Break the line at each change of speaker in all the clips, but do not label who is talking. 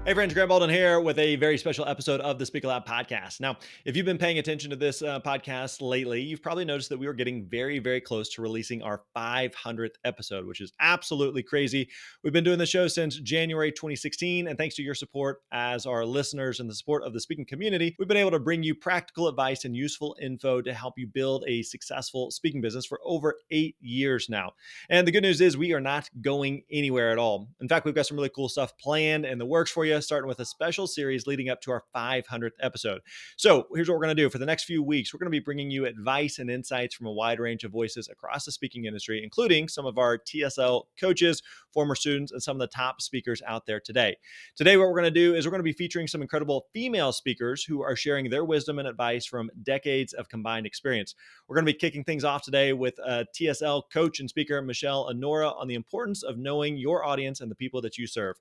Hey friends, Grant Baldwin here with a very special episode of the Speak Aloud podcast. Now, if you've been paying attention to this podcast lately, you've probably noticed that we were getting very, very close to releasing our 500th episode, which is absolutely crazy. We've been doing the show since January 2016, and thanks to your support as our listeners and the support of the speaking community, we've been able to bring you practical advice and useful info to help you build a successful speaking business for over 8 years now. And the good news is we are not going anywhere at all. In fact, we've got some really cool stuff planned in the works for you, starting with a special series leading up to our 500th episode. So here's what we're going to do. For the next few weeks, we're going to be bringing you advice and insights from a wide range of voices across the speaking industry, including some of our TSL coaches, former students, and some of the top speakers out there today. Today, what we're going to do is we're going to be featuring some incredible female speakers who are sharing their wisdom and advice from decades of combined experience. We're going to be kicking things off today with TSL coach and speaker Michelle Anora on the importance of knowing your audience and the people that you serve.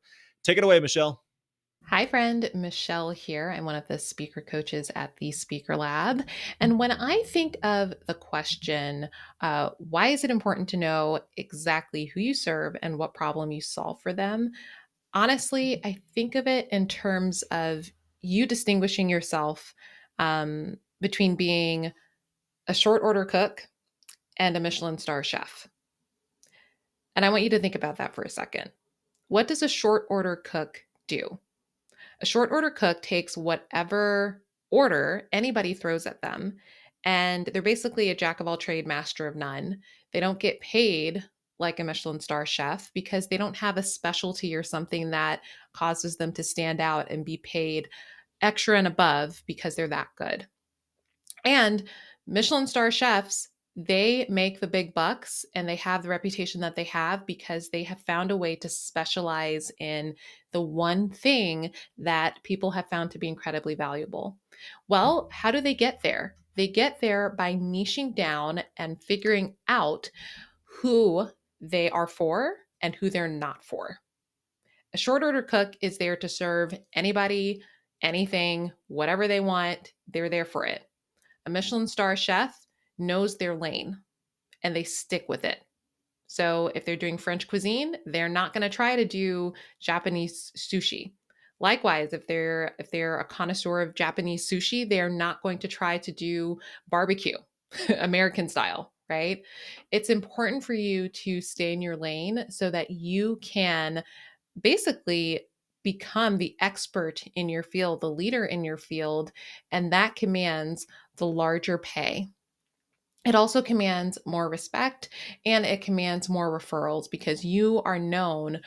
Take it away, Michelle.
Hi, friend. Michelle here. I'm one of the speaker coaches at the Speaker Lab. And when I think of the question, why is it important to know exactly who you serve and what problem you solve for them? Honestly, I think of it in terms of you distinguishing yourself between being a short order cook and a Michelin star chef. And I want you to think about that for a second. What does a short order cook do? A short order cook takes whatever order anybody throws at them, and they're basically a jack of all trade, master of none. They don't get paid like a Michelin star chef because they don't have a specialty or something that causes them to stand out and be paid extra and above because they're that good. And Michelin star chefs, they make the big bucks and they have the reputation that they have because they have found a way to specialize in the one thing that people have found to be incredibly valuable. Well, how do they get there? They get there by niching down and figuring out who they are for and who they're not for. A short order cook is there to serve anybody, anything, whatever they want, they're there for it. A Michelin star chef knows their lane and they stick with it. So if they're doing French cuisine, they're not going to try to do Japanese sushi. Likewise, if they're a connoisseur of Japanese sushi, they're not going to try to do barbecue, American style, right? It's important for you to stay in your lane so that you can basically become the expert in your field, the leader in your field, and that commands the larger pay. It also commands more respect and it commands more referrals because you are known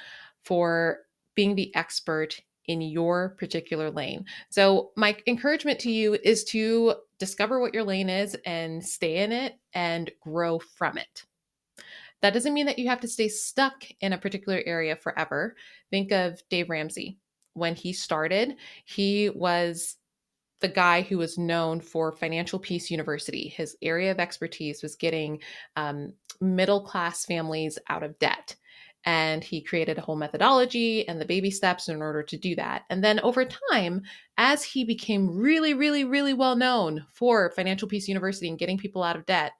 for being the expert in your particular lane. So, my encouragement to you is to discover what your lane is and stay in it and grow from it. That doesn't mean that you have to stay stuck in a particular area forever. Think of Dave Ramsey. When he started, he was the guy who was known for Financial Peace University. His area of expertise was getting middle class families out of debt. And he created a whole methodology and the baby steps in order to do that. And then over time, as he became really, really, really well known for Financial Peace University and getting people out of debt,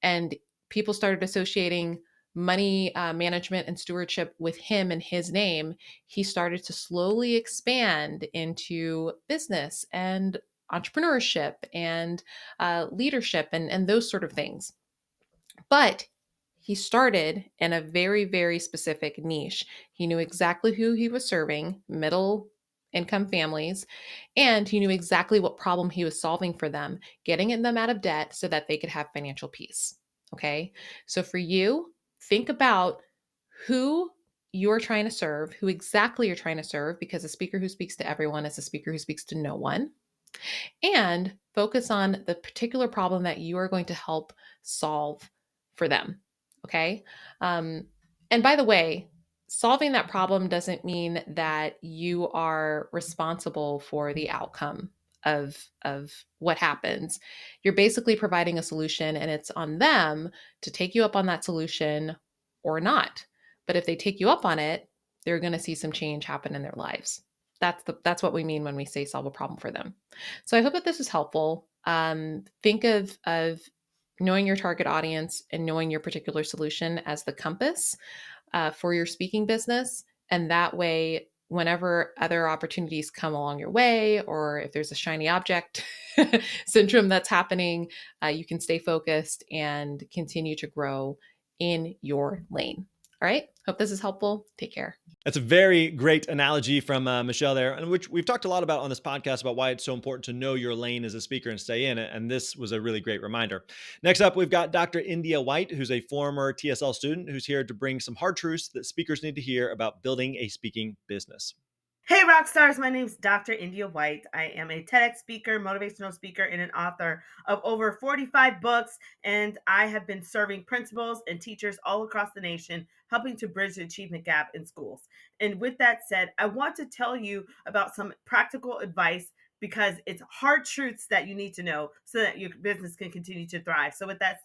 and people started associating money management and stewardship with him and his name, he started to slowly expand into business and entrepreneurship and leadership and those sort of things. But he started in a very, very specific niche. He knew exactly who he was serving, middle income families, and he knew exactly what problem he was solving for them, getting them out of debt so that they could have financial peace. Okay. So for you, think about who you're trying to serve, who exactly you're trying to serve, because a speaker who speaks to everyone is a speaker who speaks to no one, and focus on the particular problem that you are going to help solve for them. Okay. Um, and by the way, solving that problem doesn't mean that you are responsible for the outcome of what happens. You're basically providing a solution and it's on them to take you up on that solution or not. But if they take you up on it, they're going to see some change happen in their lives. That's what we mean when we say solve a problem for them. So I hope that this is helpful. Think of knowing your target audience and knowing your particular solution as the compass for your speaking business, and that way whenever other opportunities come along your way, or if there's a shiny object syndrome that's happening, you can stay focused and continue to grow in your lane. All right. Hope this is helpful. Take care.
That's a very great analogy from Michelle there, and which we've talked a lot about on this podcast about why it's so important to know your lane as a speaker and stay in it. And this was a really great reminder. Next up, we've got Dr. India White, who's a former TSL student who's here to bring some hard truths that speakers need to hear about building a speaking business.
Hey, rock stars. My name's Dr. India White. I am a TEDx speaker, motivational speaker, and an author of over 45 books. And I have been serving principals and teachers all across the nation, helping to bridge the achievement gap in schools. And with that said, I want to tell you about some practical advice because it's hard truths that you need to know so that your business can continue to thrive. So with that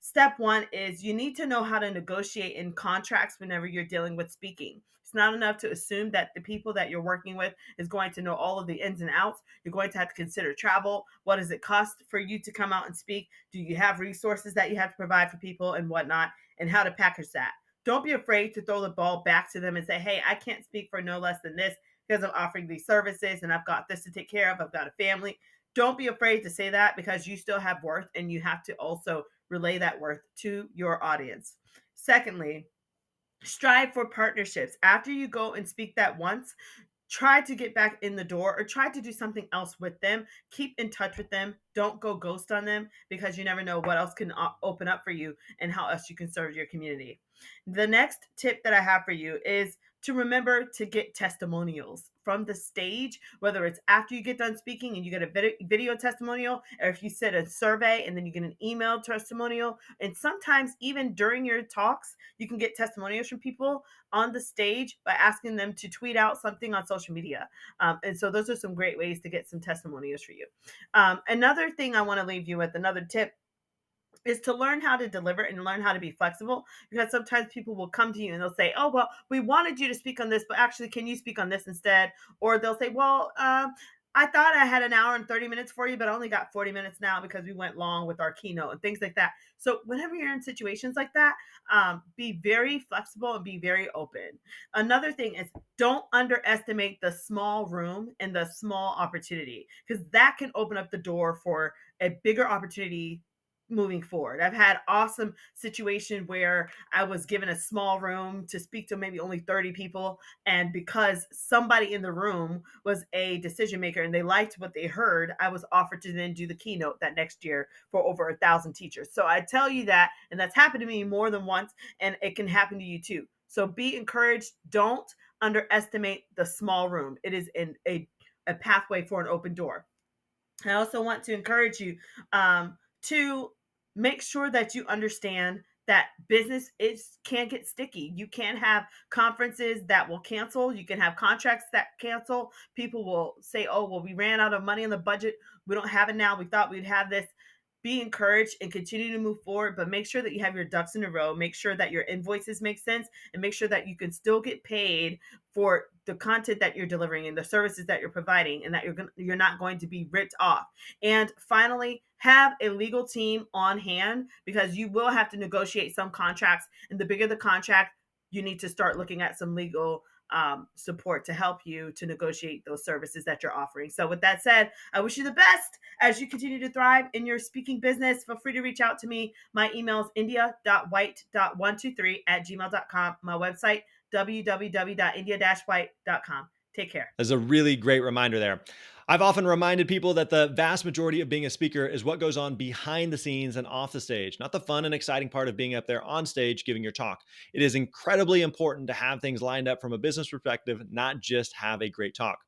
step one is you need to know how to negotiate in contracts whenever you're dealing with speaking. It's not enough to assume that the people that you're working with is going to know all of the ins and outs. You're going to have to consider travel. What does it cost for you to come out and speak? Do you have resources that you have to provide for people and whatnot? And how to package that. Don't be afraid to throw the ball back to them and say, hey, I can't speak for no less than this because I'm offering these services and I've got this to take care of. I've got a family. Don't be afraid to say that because you still have worth and you have to also relay that worth to your audience. Secondly, strive for partnerships. After you go and speak that once, try to get back in the door or try to do something else with them. Keep in touch with them. Don't go ghost on them because you never know what else can open up for you and how else you can serve your community. The next tip that I have for you is to remember to get testimonials from the stage, whether it's after you get done speaking and you get a video testimonial, or if you send a survey and then you get an email testimonial. And sometimes even during your talks, you can get testimonials from people on the stage by asking them to tweet out something on social media. And so those are some great ways to get some testimonials for you. Another thing I want to leave you with, another tip, is to learn how to deliver and learn how to be flexible because sometimes people will come to you and they'll say, oh, well, we wanted you to speak on this, but actually, can you speak on this instead? Or they'll say, well, I thought I had an hour and 30 minutes for you, but I only got 40 minutes now because we went long with our keynote and things like that. So whenever you're in situations like that, be very flexible and be very open. Another thing is don't underestimate the small room and the small opportunity because that can open up the door for a bigger opportunity moving forward. I've had awesome situation where I was given a small room to speak to maybe only 30 people. And because somebody in the room was a decision maker and they liked what they heard, I was offered to then do the keynote that next year for over 1,000 teachers. So I tell you that, and that's happened to me more than once, and it can happen to you too. So be encouraged. Don't underestimate the small room. It is a pathway for an open door. I also want to encourage you to make sure that you understand that business can get sticky. You can have conferences that will cancel. You can have contracts that cancel. People will say, oh, well, we ran out of money in the budget. We don't have it now. We thought we'd have this. Be encouraged and continue to move forward, but make sure that you have your ducks in a row. Make sure that your invoices make sense and make sure that you can still get paid for the content that you're delivering and the services that you're providing and that you're not going to be ripped off. And finally, have a legal team on hand because you will have to negotiate some contracts. And the bigger the contract, you need to start looking at some legal support to help you to negotiate those services that you're offering. So with that said, I wish you the best as you continue to thrive in your speaking business. Feel free to reach out to me. My email is india.white.123@gmail.com. My website, www.india-white.com. Take care.
There's a really great reminder there. I've often reminded people that the vast majority of being a speaker is what goes on behind the scenes and off the stage, not the fun and exciting part of being up there on stage giving your talk. It is incredibly important to have things lined up from a business perspective, not just have a great talk.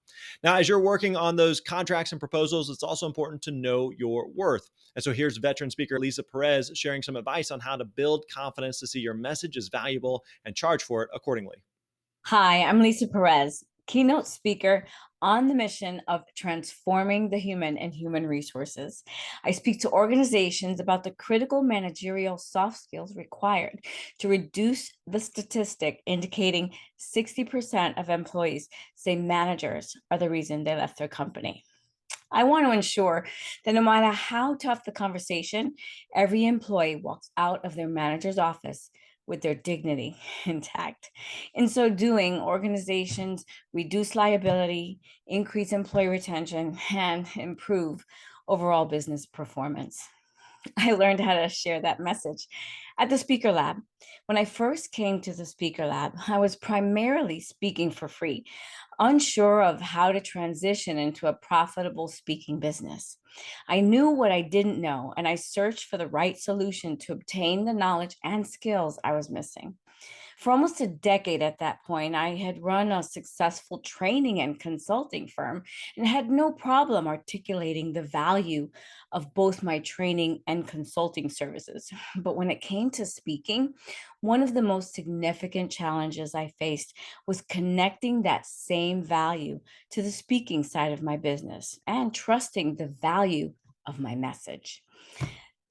Now, as you're working on those contracts and proposals, it's also important to know your worth. And so here's veteran speaker Lisa Perez sharing some advice on how to build confidence to see your message is valuable and charge for it accordingly.
Hi, I'm Lisa Perez, keynote speaker on the mission of transforming the human and human resources. I speak to organizations about the critical managerial soft skills required to reduce the statistic indicating 60% of employees say managers are the reason they left their company. I want to ensure that no matter how tough the conversation, every employee walks out of their manager's office with their dignity intact. In so doing, organizations reduce liability, increase employee retention, and improve overall business performance. I learned how to share that message at the Speaker Lab. When I first came to the Speaker Lab, I was primarily speaking for free, unsure of how to transition into a profitable speaking business. I knew what I didn't know, and I searched for the right solution to obtain the knowledge and skills I was missing. For almost a decade at that point, I had run a successful training and consulting firm and had no problem articulating the value of both my training and consulting services. But when it came to speaking, one of the most significant challenges I faced was connecting that same value to the speaking side of my business and trusting the value of my message.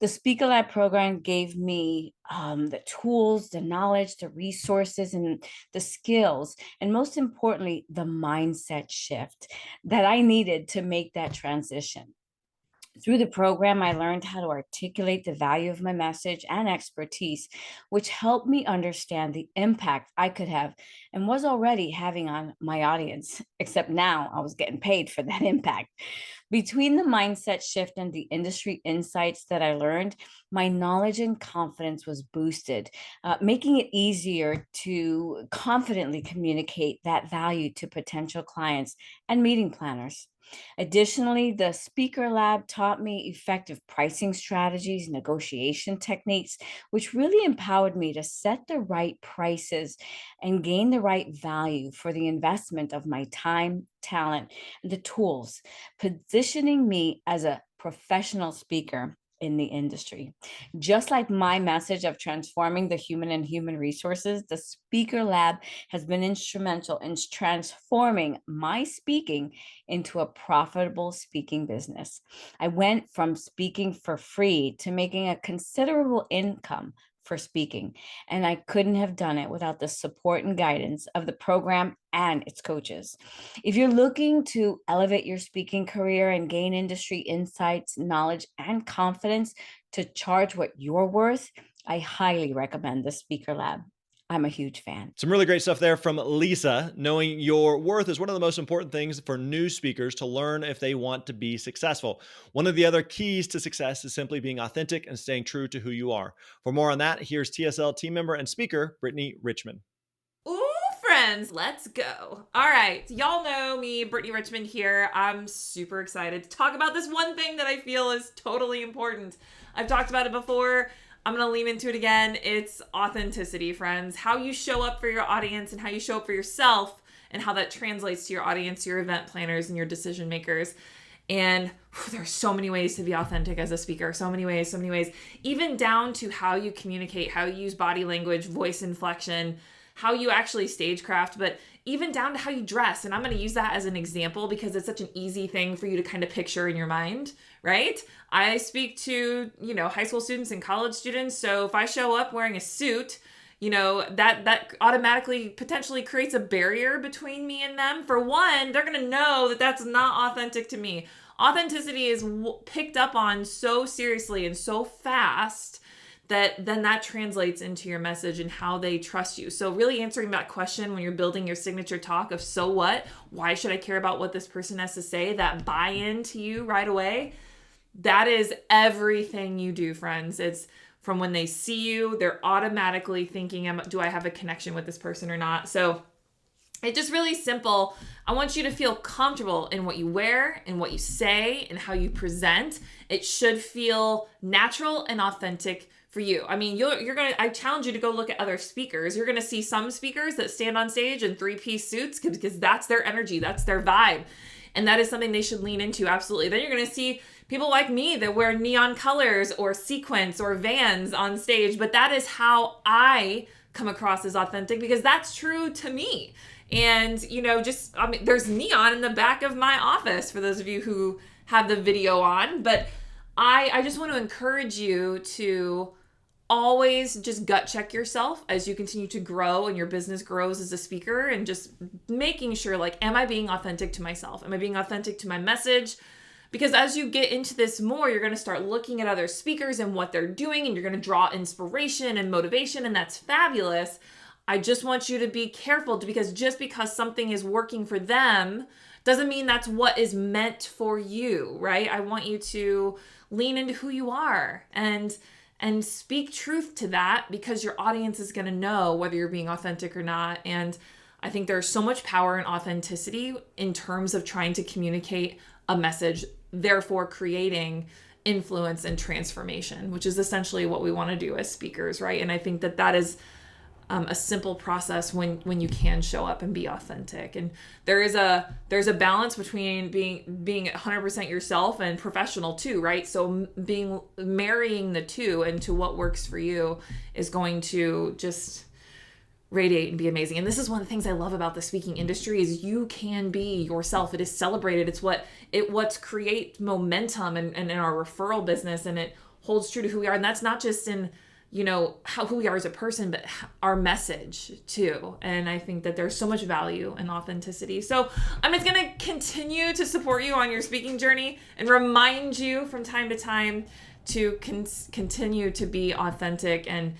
The Speaker Lab program gave me the tools, the knowledge, the resources, and the skills, and most importantly, the mindset shift that I needed to make that transition. Through the program, I learned how to articulate the value of my message and expertise, which helped me understand the impact I could have and was already having on my audience, except now I was getting paid for that impact. Between the mindset shift and the industry insights that I learned, my knowledge and confidence was boosted, making it easier to confidently communicate that value to potential clients and meeting planners. Additionally, the Speaker Lab taught me effective pricing strategies, negotiation techniques, which really empowered me to set the right prices and gain the right value for the investment of my time, talent, and the tools, positioning me as a professional speaker in the industry. Just like my message of transforming the human and human resources, the Speaker Lab has been instrumental in transforming my speaking into a profitable speaking business. I went from speaking for free to making a considerable income for speaking, and I couldn't have done it without the support and guidance of the program and its coaches. If you're looking to elevate your speaking career and gain industry insights, knowledge, and confidence to charge what you're worth, I highly recommend the Speaker Lab. I'm a huge fan.
Some really great stuff there from Lisa. Knowing your worth is one of the most important things for new speakers to learn if they want to be successful. One of the other keys to success is simply being authentic and staying true to who you are. For more on that, here's TSL team member and speaker, Brittany Richmond.
Ooh, friends, let's go. All right, y'all know me, Brittany Richmond here. I'm super excited to talk about this one thing that I feel is totally important. I've talked about it before. I'm going to lean into it again. It's authenticity, friends. How you show up for your audience and how you show up for yourself and how that translates to your audience, your event planners, and your decision makers. And there's so many ways to be authentic as a speaker. So many ways, even down to how you communicate, how you use body language, voice inflection, how you actually stagecraft, but even down to how you dress. And I'm going to use that as an example because it's such an easy thing for you to kind of picture in your mind, right? I speak to, high school students and college students. So if I show up wearing a suit, that automatically potentially creates a barrier between me and them. For one, they're going to know that that's not authentic to me. Authenticity is picked up on so seriously and so fast that then that translates into your message and how they trust you. So really answering that question when you're building your signature talk of so what, why should I care about what this person has to say, that buy-in to you right away, that is everything you do, friends. It's from when they see you, they're automatically thinking, do I have a connection with this person or not? So it's just really simple. I want you to feel comfortable in what you wear and what you say and how you present. It should feel natural and authentic for you. I mean, I challenge you to go look at other speakers. You're going to see some speakers that stand on stage in 3-piece suits because that's their energy, that's their vibe. And that is something they should lean into. Absolutely. Then you're going to see people like me that wear neon colors or sequins or Vans on stage. But that is how I come across as authentic because that's true to me. And, there's neon in the back of my office for those of you who have the video on. But I just want to encourage you to always just gut check yourself as you continue to grow and your business grows as a speaker, and just making sure, am I being authentic to myself? Am I being authentic to my message? Because as you get into this more, you're going to start looking at other speakers and what they're doing, and you're going to draw inspiration and motivation, and that's fabulous. I just want you to be careful, because just because something is working for them doesn't mean that's what is meant for you, right? I want you to lean into who you are and speak truth to that, because your audience is going to know whether you're being authentic or not. And I think there's so much power in authenticity in terms of trying to communicate a message, therefore creating influence and transformation, which is essentially what we want to do as speakers, right? And I think that that is a simple process when you can show up and be authentic. And there's a balance between being 100% yourself and professional too, right? So marrying the two into what works for you is going to just radiate and be amazing. And this is one of the things I love about the speaking industry is you can be yourself. It is celebrated. It's what's create momentum and in our referral business, and it holds true to who we are. And that's not just in, who we are as a person, but our message too. And I think that there's so much value in authenticity. So I'm just going to continue to support you on your speaking journey and remind you from time to time to continue to be authentic, and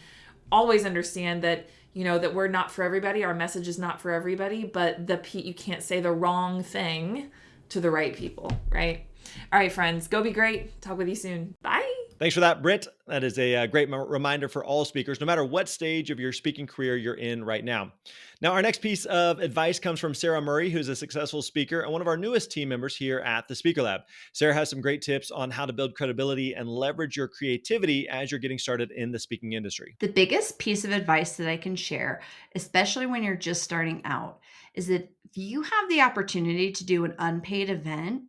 always understand that that we're not for everybody. Our message is not for everybody, but you can't say the wrong thing to the right people, right? All right, friends, go be great. Talk with you soon. Bye.
Thanks for that, Britt. That is a great reminder for all speakers, no matter what stage of your speaking career you're in right now. Now, our next piece of advice comes from Sarah Murray, who's a successful speaker and one of our newest team members here at the Speaker Lab. Sarah has some great tips on how to build credibility and leverage your creativity as you're getting started in the speaking industry.
The biggest piece of advice that I can share, especially when you're just starting out, is that if you have the opportunity to do an unpaid event,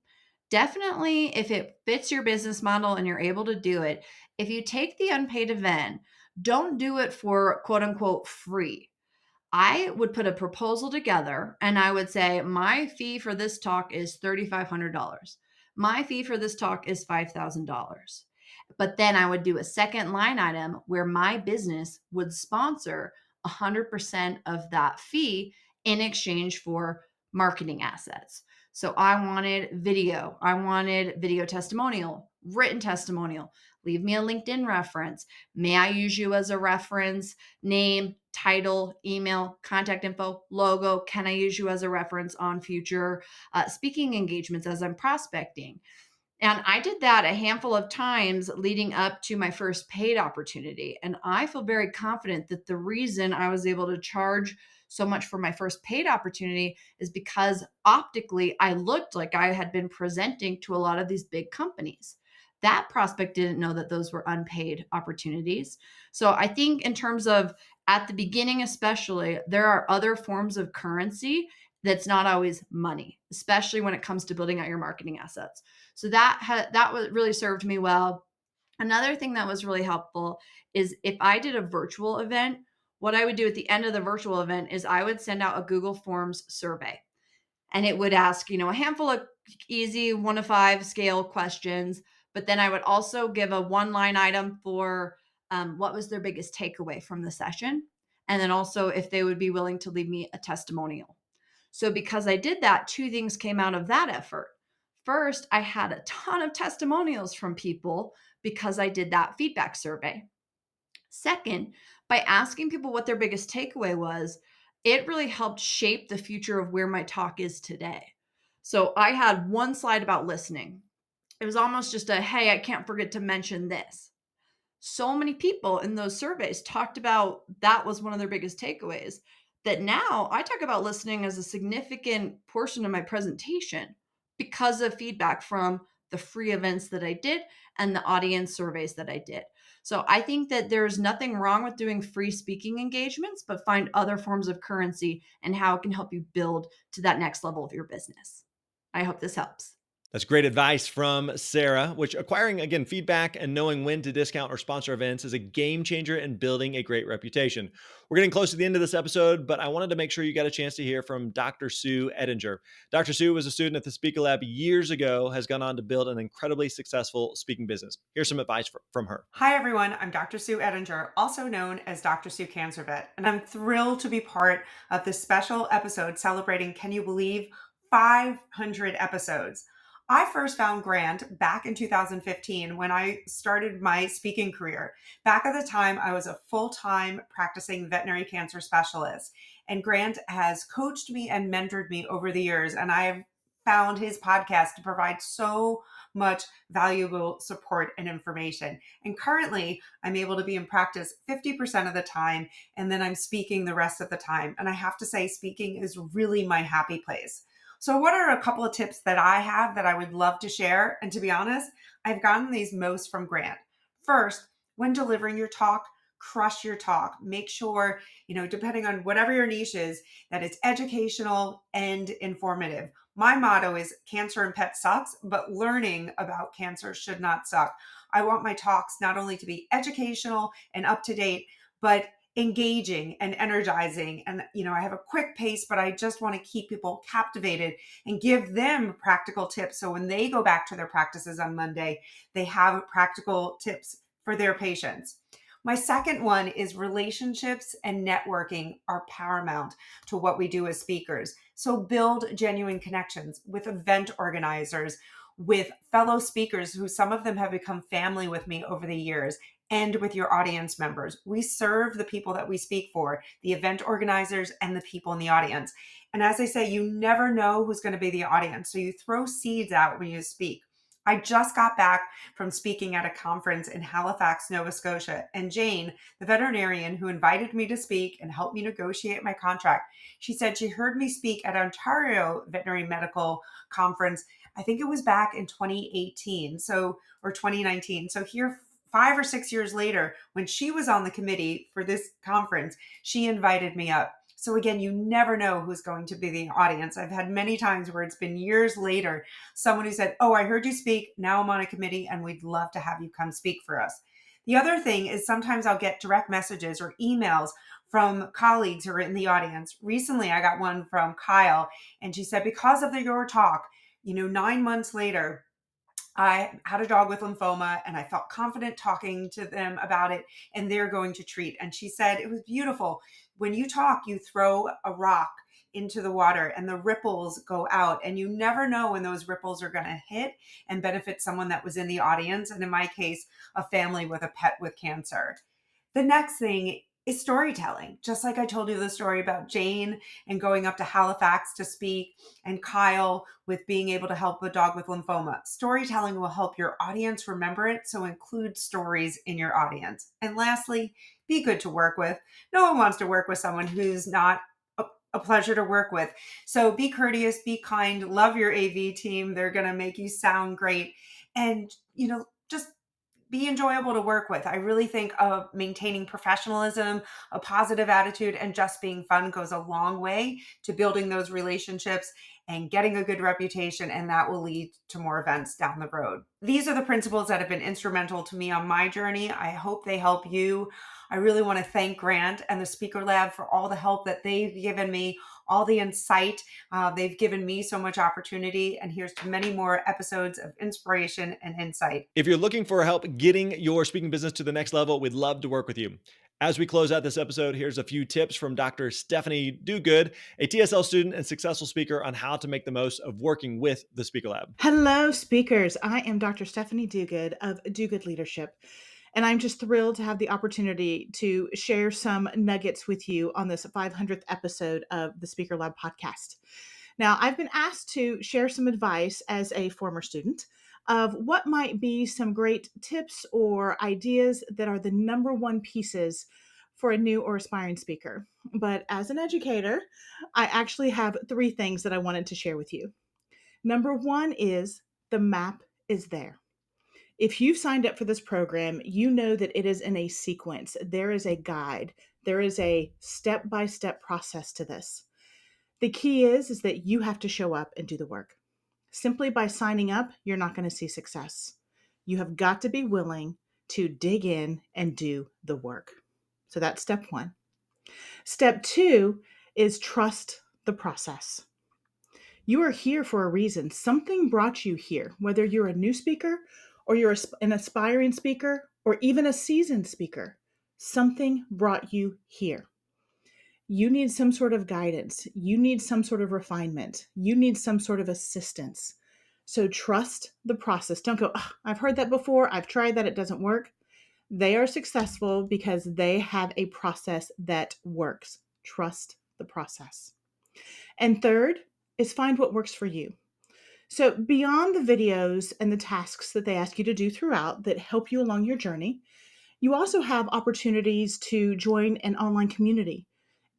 definitely, if it fits your business model and you're able to do it, if you take the unpaid event, don't do it for quote unquote free. I would put a proposal together and I would say, my fee for this talk is $3,500. My fee for this talk is $5,000. But then I would do a second line item where my business would sponsor 100% of that fee in exchange for marketing assets. So I wanted video testimonial, written testimonial. Leave me a LinkedIn reference. May I use you as a reference? Name, title, email, contact info, logo. Can I use you as a reference on future speaking engagements as I'm prospecting? And I did that a handful of times leading up to my first paid opportunity. And I feel very confident that the reason I was able to charge so much for my first paid opportunity is because optically I looked like I had been presenting to a lot of these big companies. That prospect didn't know that those were unpaid opportunities. So I think in terms of at the beginning, especially, there are other forms of currency that's not always money, especially when it comes to building out your marketing assets. So that was really served me well. Another thing that was really helpful is if I did a virtual event, what I would do at the end of the virtual event is I would send out a Google Forms survey, and it would ask, a handful of easy 1 to 5 scale questions. But then I would also give a one line item for what was their biggest takeaway from the session. And then also if they would be willing to leave me a testimonial. So because I did that, 2 things came out of that effort. First, I had a ton of testimonials from people because I did that feedback survey. Second, by asking people what their biggest takeaway was, it really helped shape the future of where my talk is today. So I had one slide about listening. It was almost just a, hey, I can't forget to mention this. So many people in those surveys talked about that was one of their biggest takeaways, that now I talk about listening as a significant portion of my presentation because of feedback from the free events that I did and the audience surveys that I did. So I think that there's nothing wrong with doing free speaking engagements, but find other forms of currency and how it can help you build to that next level of your business. I hope this helps.
That's great advice from Sarah, which acquiring, again, feedback and knowing when to discount or sponsor events is a game changer in building a great reputation. We're getting close to the end of this episode, but I wanted to make sure you got a chance to hear from Dr. Sue Eder. Dr. Sue was a student at the Speaker Lab years ago, has gone on to build an incredibly successful speaking business. Here's some advice from her.
Hi, everyone. I'm Dr. Sue Eder, also known as Dr. Sue Cancer Vet, and I'm thrilled to be part of this special episode celebrating, can you believe, 500 episodes. I first found Grant back in 2015 when I started my speaking career. Back at the time, I was a full-time practicing veterinary cancer specialist, and Grant has coached me and mentored me over the years, and I have found his podcast to provide so much valuable support and information. And currently, I'm able to be in practice 50% of the time, and then I'm speaking the rest of the time. And I have to say, speaking is really my happy place. So, what are a couple of tips that I have that I would love to share? And to be honest, I've gotten these most from Grant. First, when delivering your talk, crush your talk. Make sure, depending on whatever your niche is, that it's educational and informative. My motto is cancer and pet sucks, but learning about cancer should not suck. I want my talks not only to be educational and up to date, but engaging and energizing. And, I have a quick pace, but I just want to keep people captivated and give them practical tips. So when they go back to their practices on Monday, they have practical tips for their patients. My second one is relationships and networking are paramount to what we do as speakers. So build genuine connections with event organizers, with fellow speakers who some of them have become family with me over the years, and with your audience members. We serve the people that we speak for, the event organizers and the people in the audience. And as I say, you never know who's going to be the audience. So you throw seeds out when you speak. I just got back from speaking at a conference in Halifax, Nova Scotia, and Jane, the veterinarian who invited me to speak and helped me negotiate my contract, she said she heard me speak at Ontario Veterinary Medical Conference. I think it was back in 2018, or 2019. So here 5 or 6 years later, when she was on the committee for this conference, she invited me up. So again, you never know who's going to be the audience. I've had many times where it's been years later, someone who said, "Oh, I heard you speak. Now I'm on a committee and we'd love to have you come speak for us." The other thing is sometimes I'll get direct messages or emails from colleagues who are in the audience. Recently, I got one from Kyle, and she said, because of your talk, 9 months later, I had a dog with lymphoma and I felt confident talking to them about it, and they're going to treat. And she said, it was beautiful. When you talk, you throw a rock into the water and the ripples go out, and you never know when those ripples are going to hit and benefit someone that was in the audience. And in my case, a family with a pet with cancer. The next thing is storytelling. Just like I told you the story about Jane and going up to Halifax to speak, and Kyle with being able to help a dog with lymphoma. Storytelling will help your audience remember it, so include stories in your audience. And lastly, be good to work with. No one wants to work with someone who's not a pleasure to work with. So be courteous, be kind, love your AV team. They're going to make you sound great. And, just be enjoyable to work with. I really think of maintaining professionalism, a positive attitude, and just being fun goes a long way to building those relationships and getting a good reputation, and that will lead to more events down the road. These are the principles that have been instrumental to me on my journey. I hope they help you. I really want to thank Grant and the Speaker Lab for all the help that they've given me, all the insight. They've given me so much opportunity, and here's to many more episodes of inspiration and insight.
If you're looking for help getting your speaking business to the next level, we'd love to work with you. As we close out this episode, here's a few tips from Dr. Stephanie Dogood, a TSL student and successful speaker, on how to make the most of working with the Speaker Lab.
Hello, speakers. I am Dr. Stephanie Dogood of Dogood Leadership, and I'm just thrilled to have the opportunity to share some nuggets with you on this 500th episode of the Speaker Lab podcast. Now, I've been asked to share some advice as a former student of what might be some great tips or ideas that are the number one pieces for a new or aspiring speaker. But as an educator, I actually have 3 things that I wanted to share with you. Number 1 is the map is there. If you've signed up for this program, you know that it is in a sequence. There is a guide. There is a step-by-step process to this. The key is that you have to show up and do the work. Simply by signing up, you're not going to see success. You have got to be willing to dig in and do the work. So that's step 1. Step 2 is trust the process. You are here for a reason. Something brought you here, whether you're a new speaker or you're an aspiring speaker or even a seasoned speaker. Something brought you here. You need some sort of guidance. You need some sort of refinement. You need some sort of assistance. So trust the process. Don't go, "Ugh, I've heard that before. I've tried that. It doesn't work." They are successful because they have a process that works. Trust the process. And third is find what works for you. So beyond the videos and the tasks that they ask you to do throughout that help you along your journey, you also have opportunities to join an online community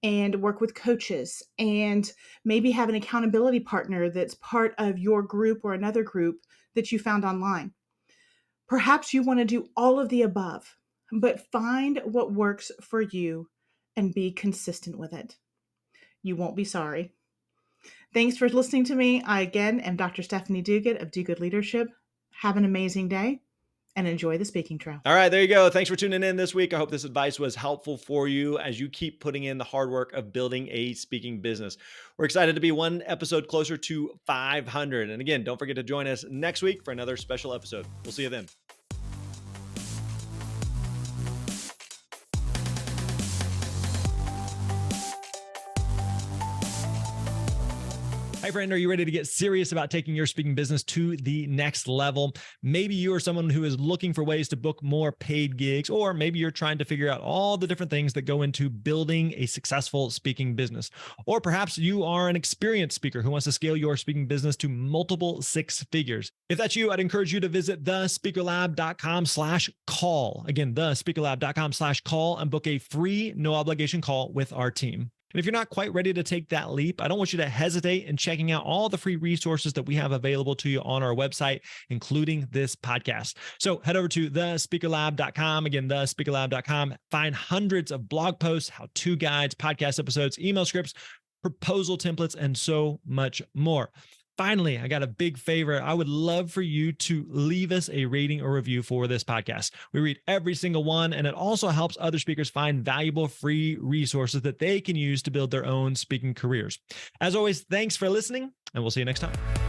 and work with coaches and maybe have an accountability partner that's part of your group or another group that you found online. Perhaps you want to do all of the above, but find what works for you and be consistent with it. You won't be sorry. Thanks for listening to me. I again am Dr. Stephanie Duguid of Do Good Leadership. Have an amazing day and enjoy the speaking trail.
All right, there you go. Thanks for tuning in this week. I hope this advice was helpful for you as you keep putting in the hard work of building a speaking business. We're excited to be one episode closer to 500. And again, don't forget to join us next week for another special episode. We'll see you then. Hi, friend. Are you ready to get serious about taking your speaking business to the next level? Maybe you are someone who is looking for ways to book more paid gigs, or maybe you're trying to figure out all the different things that go into building a successful speaking business. Or perhaps you are an experienced speaker who wants to scale your speaking business to multiple six figures. If that's you, I'd encourage you to visit thespeakerlab.com/call. Again, thespeakerlab.com/call and book a free, no obligation call with our team. And if you're not quite ready to take that leap, I don't want you to hesitate in checking out all the free resources that we have available to you on our website, including this podcast. So head over to thespeakerlab.com. Again, thespeakerlab.com. Find hundreds of blog posts, how-to guides, podcast episodes, email scripts, proposal templates, and so much more. Finally, I got a big favor. I would love for you to leave us a rating or review for this podcast. We read every single one, and it also helps other speakers find valuable free resources that they can use to build their own speaking careers. As always, thanks for listening, and we'll see you next time.